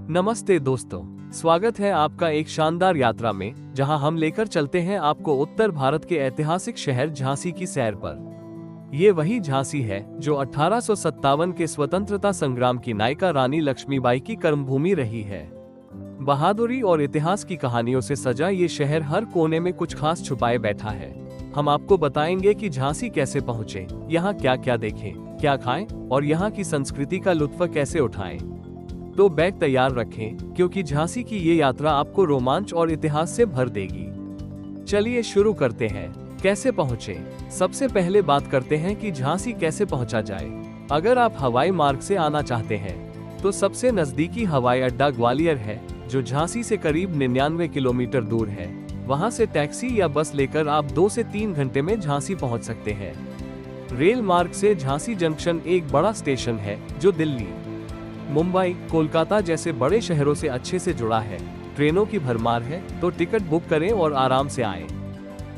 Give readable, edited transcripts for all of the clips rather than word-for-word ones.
नमस्ते दोस्तों, स्वागत है आपका एक शानदार यात्रा में, जहां हम लेकर चलते हैं आपको उत्तर भारत के ऐतिहासिक शहर झांसी की सैर पर। ये वही झांसी है जो 1857 के स्वतंत्रता संग्राम की नायिका रानी लक्ष्मीबाई की कर्मभूमि रही है। बहादुरी और इतिहास की कहानियों से सजा ये शहर हर कोने में कुछ खास छुपाए बैठा है। हम आपको बताएंगे कि झांसी कैसे पहुँचे, यहाँ क्या क्या देखें, क्या खाएं और यहाँ की संस्कृति का लुत्फ कैसे उठाएं। तो बैग तैयार रखें, क्योंकि झांसी की ये यात्रा आपको रोमांच और इतिहास से भर देगी। चलिए शुरू करते हैं। कैसे पहुँचे? सबसे पहले बात करते हैं कि झांसी कैसे पहुँचा जाए। अगर आप हवाई मार्ग से आना चाहते हैं तो सबसे नजदीकी हवाई अड्डा ग्वालियर है, जो झांसी से करीब 99 किलोमीटर दूर है। वहां से टैक्सी या बस लेकर आप 2 से 3 घंटे में झांसी पहुंच सकते हैं। रेल मार्ग से झांसी जंक्शन एक बड़ा स्टेशन है जो दिल्ली, मुंबई, कोलकाता जैसे बड़े शहरों से अच्छे से जुड़ा है। ट्रेनों की भरमार है, तो टिकट बुक करें और आराम से आएं।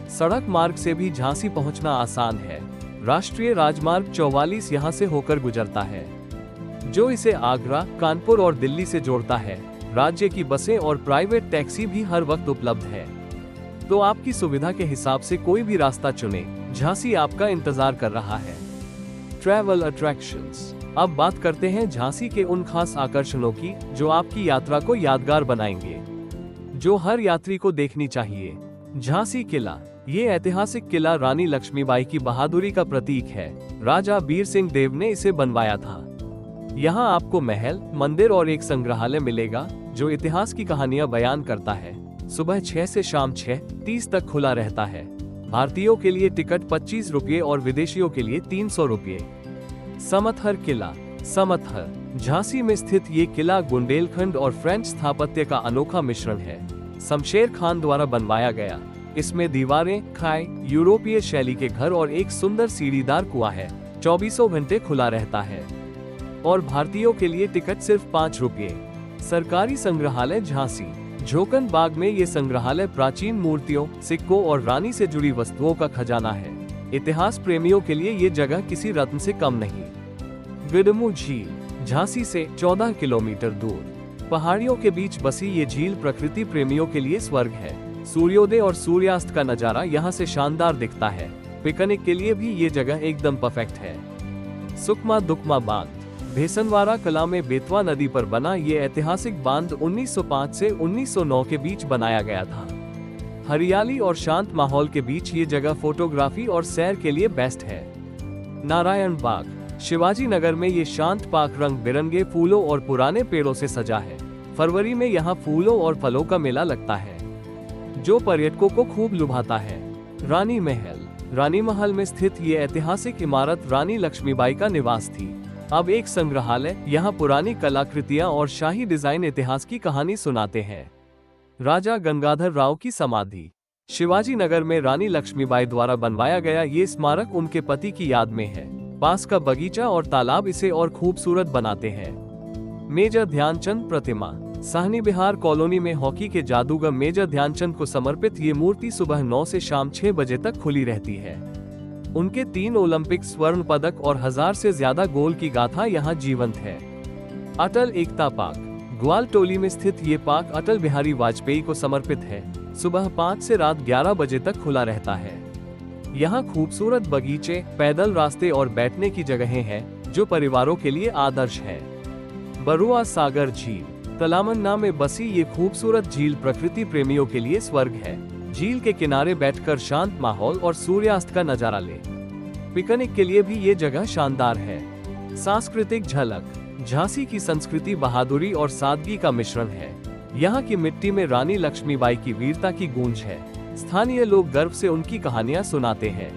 सड़क मार्ग से भी झांसी पहुंचना आसान है। राष्ट्रीय राजमार्ग 44 यहां से होकर गुजरता है, जो इसे आगरा, कानपुर और दिल्ली से जोड़ता है। राज्य की बसें और प्राइवेट टैक्सी भी हर वक्त उपलब्ध है, तो आपकी सुविधा के हिसाब से कोई भी रास्ता चुनें। झांसी आपका इंतजार कर रहा है। Travel attractions. अब बात करते हैं झांसी के उन खास आकर्षणों की जो आपकी यात्रा को यादगार बनाएंगे, जो हर यात्री को देखनी चाहिए। झांसी किला। ये ऐतिहासिक किला रानी लक्ष्मीबाई की बहादुरी का प्रतीक है। राजा वीर सिंह देव ने इसे बनवाया था। यहाँ आपको महल, मंदिर और एक संग्रहालय मिलेगा जो इतिहास की कहानियां बयान करता है। सुबह 6 से शाम 6:30 तक खुला रहता है। भारतीयों के लिए टिकट 25 रुपये और विदेशियों के लिए 300 रुपये। समथर किला। समथर झांसी में स्थित ये किला बुंदेलखंड और फ्रेंच स्थापत्य का अनोखा मिश्रण है। शमशेर खान द्वारा बनवाया गया। इसमें दीवारें, खाई, यूरोपीय शैली के घर और एक सुंदर सीढ़ीदार कुआं है। 24 घंटे खुला रहता है और भारतीयों के लिए टिकट सिर्फ 5 रुपये। सरकारी संग्रहालय झांसी। झोकन बाग में ये संग्रहालय प्राचीन मूर्तियों, सिक्कों और रानी से जुड़ी वस्तुओं का खजाना है। इतिहास प्रेमियों के लिए ये जगह किसी रत्न से कम नहीं। गिडमू झील। झांसी से 14 किलोमीटर दूर पहाड़ियों के बीच बसी ये झील प्रकृति प्रेमियों के लिए स्वर्ग है। सूर्योदय और सूर्यास्त का नजारा यहाँ से शानदार दिखता है। पिकनिक के लिए भी ये जगह एकदम परफेक्ट है। सुकमा दुकमा बांध। भेसनवारा कला में बेतवा नदी पर बना ये ऐतिहासिक बांध 1905 से 1909 के बीच बनाया गया था। हरियाली और शांत माहौल के बीच ये जगह फोटोग्राफी और सैर के लिए बेस्ट है। नारायण बाग। शिवाजी नगर में ये शांत पार्क रंग बिरंगे फूलों और पुराने पेड़ों से सजा है। फरवरी में यहाँ फूलों और फलों का मेला लगता है, जो पर्यटकों को खूब लुभाता है। रानी महल। रानी महल में स्थित ये ऐतिहासिक इमारत रानी लक्ष्मीबाई का निवास थी। अब एक संग्रहालय यहाँ पुरानी कलाकृतियाँ और शाही डिजाइन इतिहास की कहानी सुनाते हैं। राजा गंगाधर राव की समाधि। शिवाजी नगर में रानी लक्ष्मीबाई द्वारा बनवाया गया ये स्मारक उनके पति की याद में है। पास का बगीचा और तालाब इसे और खूबसूरत बनाते हैं। मेजर ध्यानचंद प्रतिमा। साहनी बिहार कॉलोनी में हॉकी के जादूगर मेजर ध्यानचंद को समर्पित ये मूर्ति सुबह 9 से शाम 6 बजे तक खुली रहती है। उनके 3 ओलंपिक स्वर्ण पदक और 1000 से ज्यादा गोल की गाथा यहाँ जीवंत है। अटल एकता पार्क। ग्वालटोली में स्थित ये पार्क अटल बिहारी वाजपेयी को समर्पित है। सुबह 5 से रात 11 बजे तक खुला रहता है। यहाँ खूबसूरत बगीचे, पैदल रास्ते और बैठने की जगहें हैं, जो परिवारों के लिए आदर्श है। बरुआ सागर झील। तलामन्ना में बसी ये खूबसूरत झील प्रकृति प्रेमियों के लिए स्वर्ग है। झील के किनारे बैठकर शांत माहौल और सूर्यास्त का नजारा ले। पिकनिक के लिए भी ये जगह शानदार है। सांस्कृतिक झलक। झांसी की संस्कृति बहादुरी और सादगी का मिश्रण है। यहाँ की मिट्टी में रानी लक्ष्मीबाई की वीरता की गूंज है। स्थानीय लोग गर्व से उनकी कहानियां सुनाते हैं।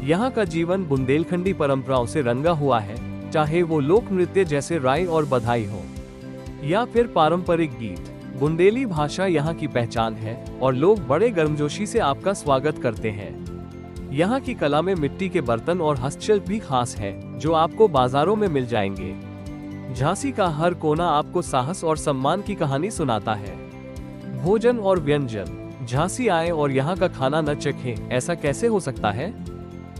यहाँ का जीवन बुंदेलखंडी परंपराओं से रंगा हुआ है, चाहे वो लोक नृत्य जैसे राय और बधाई हो या फिर पारंपरिक गीत। बुंदेली भाषा यहाँ की पहचान है और लोग बड़े गर्मजोशी से आपका स्वागत करते हैं। यहाँ की कला में मिट्टी के बर्तन और हस्तशिल्प भी खास है, जो आपको बाजारों में मिल जाएंगे। झांसी का हर कोना आपको साहस और सम्मान की कहानी सुनाता है। भोजन और व्यंजन। झांसी आए और यहाँ का खाना न चखें, ऐसा कैसे हो सकता है?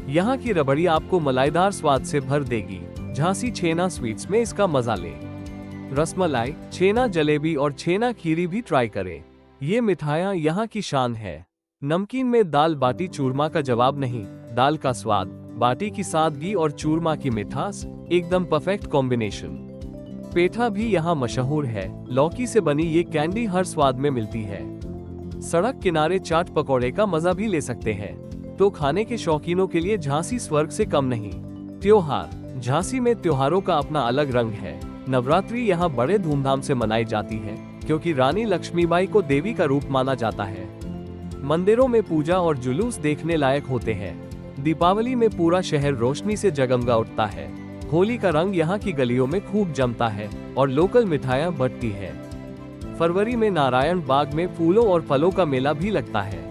यहाँ की रबड़ी आपको मलाईदार स्वाद से भर देगी। झांसी छेना स्वीट्स में इसका मजा लें। रसमलाई, छेना जलेबी और छेना खीरी भी ट्राई करें। ये मिठाइयाँ यहाँ की शान है। नमकीन में दाल बाटी चूरमा का जवाब नहीं। दाल का स्वाद, बाटी की सादगी और चूरमा की मिठास, एकदम परफेक्ट कॉम्बिनेशन। पेठा भी यहाँ मशहूर है। लौकी से बनी ये कैंडी हर स्वाद में मिलती है। सड़क किनारे चाट पकौड़े का मजा भी ले सकते हैं। तो खाने के शौकीनों के लिए झांसी स्वर्ग से कम नहीं। त्योहार, झांसी में त्योहारों का अपना अलग रंग है। नवरात्रि यहाँ बड़े धूमधाम से मनाई जाती है, क्योंकि रानी लक्ष्मीबाई को देवी का रूप माना जाता है। मंदिरों में पूजा और जुलूस देखने लायक होते हैं। दीपावली में पूरा शहर रोशनी से जगमगा उठता है। होली का रंग यहाँ की गलियों में खूब जमता है और लोकल मिठाइयाँ बंटती है। फरवरी में नारायण बाग में फूलों और फलों का मेला भी लगता है,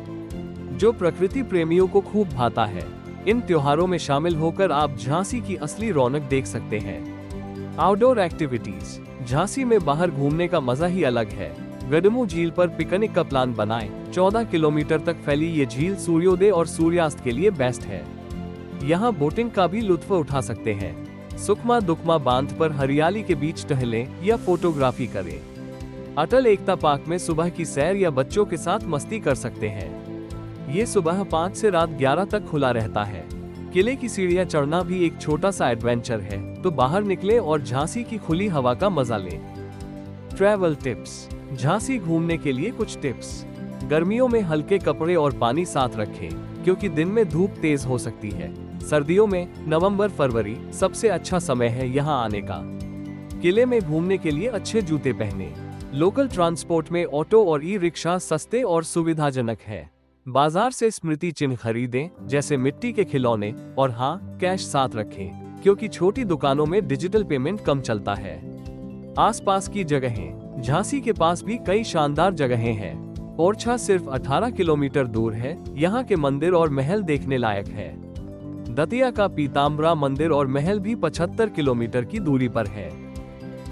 जो प्रकृति प्रेमियों को खूब भाता है। इन त्योहारों में शामिल होकर आप झांसी की असली रौनक देख सकते हैं। आउटडोर एक्टिविटीज, झांसी में बाहर घूमने का मजा ही अलग है। गडमू झील पर पिकनिक का प्लान बनाएं। 14 किलोमीटर तक फैली ये झील सूर्योदय और सूर्यास्त के लिए बेस्ट है। यहाँ बोटिंग का भी लुत्फ उठा सकते हैं। सुकमा दुकमा बांध पर हरियाली के बीच टहलें या फोटोग्राफी करें। अटल एकता पार्क में सुबह की सैर या बच्चों के साथ मस्ती कर सकते हैं। ये सुबह 5 से रात 11 तक खुला रहता है। किले की सीढ़ियां चढ़ना भी एक छोटा सा एडवेंचर है, तो बाहर निकले और झांसी की खुली हवा का मजा लें। ट्रैवल टिप्स, झांसी घूमने के लिए कुछ टिप्स। गर्मियों में हल्के कपड़े और पानी साथ रखें, क्योंकि दिन में धूप तेज हो सकती है। सर्दियों में नवंबर फरवरी सबसे अच्छा समय है यहाँ आने का। किले में घूमने के लिए अच्छे जूते पहने। लोकल ट्रांसपोर्ट में ऑटो और ई रिक्शा सस्ते और सुविधाजनक है। बाजार से स्मृति चिन्ह खरीदें, जैसे मिट्टी के खिलौने, और हाँ, कैश साथ रखें, क्योंकि छोटी दुकानों में डिजिटल पेमेंट कम चलता है। आसपास की जगहें, झांसी के पास भी कई शानदार जगहें हैं। ओरछा सिर्फ 18 किलोमीटर दूर है। यहाँ के मंदिर और महल देखने लायक है। दतिया का पीताम्बरा मंदिर और महल भी 75 किलोमीटर की दूरी पर है।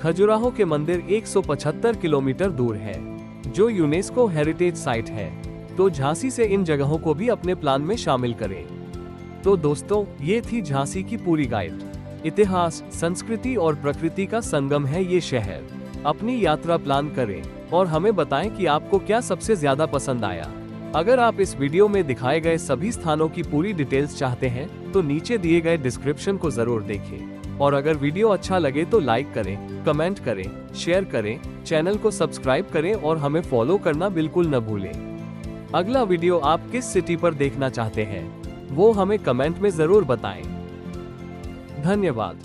खजुराहो के मंदिर 175 किलोमीटर दूर है, जो यूनेस्को हेरिटेज साइट है। तो झांसी से इन जगहों को भी अपने प्लान में शामिल करें। तो दोस्तों, ये थी झांसी की पूरी गाइड। इतिहास, संस्कृति और प्रकृति का संगम है ये शहर। अपनी यात्रा प्लान करें और हमें बताएं कि आपको क्या सबसे ज्यादा पसंद आया। अगर आप इस वीडियो में दिखाए गए सभी स्थानों की पूरी डिटेल्स चाहते हैं, तो नीचे दिए गए डिस्क्रिप्शन को जरूर देखें। और अगर वीडियो अच्छा लगे तो लाइक करें, कमेंट करें, शेयर करें, चैनल को सब्सक्राइब करें और हमें फॉलो करना बिल्कुल न भूलें। अगला वीडियो आप किस सिटी पर देखना चाहते हैं, वो हमें कमेंट में जरूर बताएं। धन्यवाद।